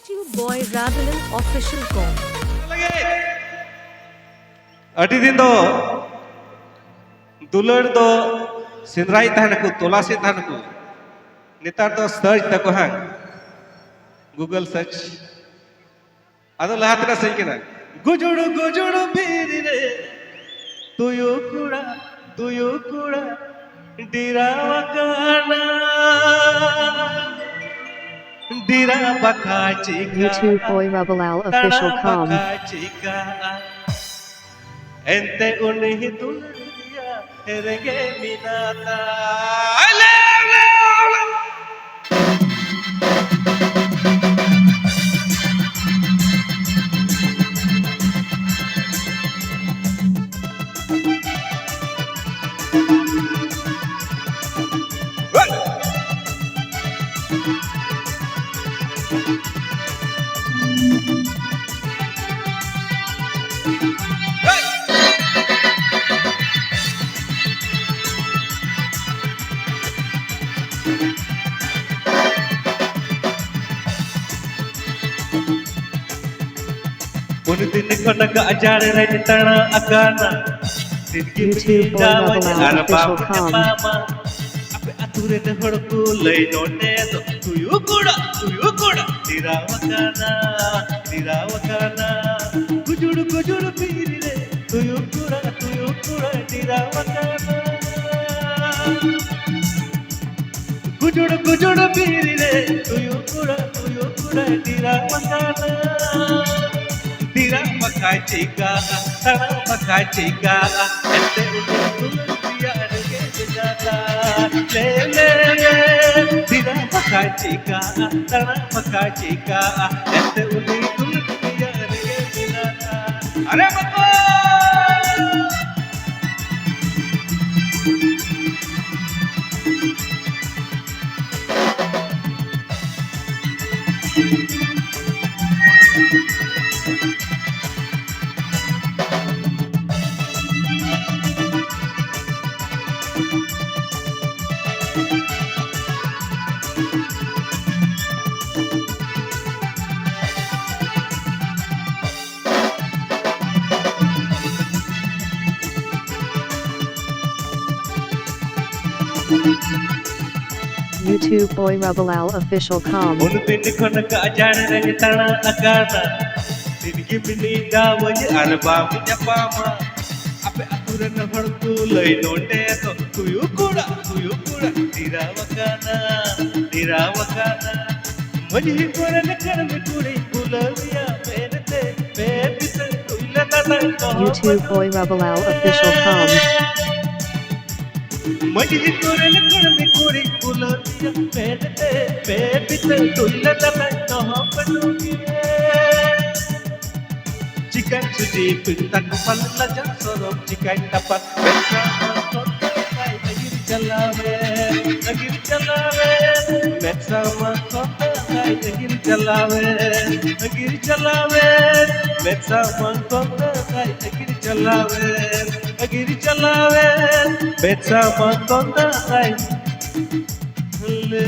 YouTube boy Ravelan official com. अटी दिन दो दुलर दो सिंदराई तहन को तोलासी तहन को नितार दो सर्च तको हां गूगल सर्च अदो लहातना सही केना गुजुड़ु बीरी रे तुयु कुड़ा डिरावा काना डिरा बका चिका YouTube boy Ravelan official com. Ente unih dunia herege minata. उन दिन खनक अजाड़ रज तना अकाना YouTube boy Ravelan official com. अबे अतुरे ने हड़कू लई नोने तो तुयु कुड़ा दिरावकाना गुजुड़ पीरी रे तुयु कुड़ा दिरावकाना गुजुड़ पीरी रे तुयु कुड़ा दिरावकाना Tira pakai cika, tara pakai cika, ente udah dia ada jejaka. Le, tira pakai cika, tara pakai cika, ente udah dia ada jejaka. Are bako. YouTube boy Ravelan official com. उन दिन खनक अजान रंग तना अकाना तिनकी मिनी दावज अरबाम जपामा अपे अतुरन हड़कू लई नोटे तो तुयु कुड़ा दिरावकाना मजी कोरन करम कुड़ी कुलविया मेनते बेबित तुइला तना YouTube boy Ravelan official com. मजी कोरन करम कुड़ी कुलविया मेनते बेबित तुइला तना पनुगी Chicken suji pintar kupal lajang sorok chicken dapat bersama kota kai negeri jalawe bersama kota kai negeri jalawe bersama kota kai negeri jalawe bersama kota kai le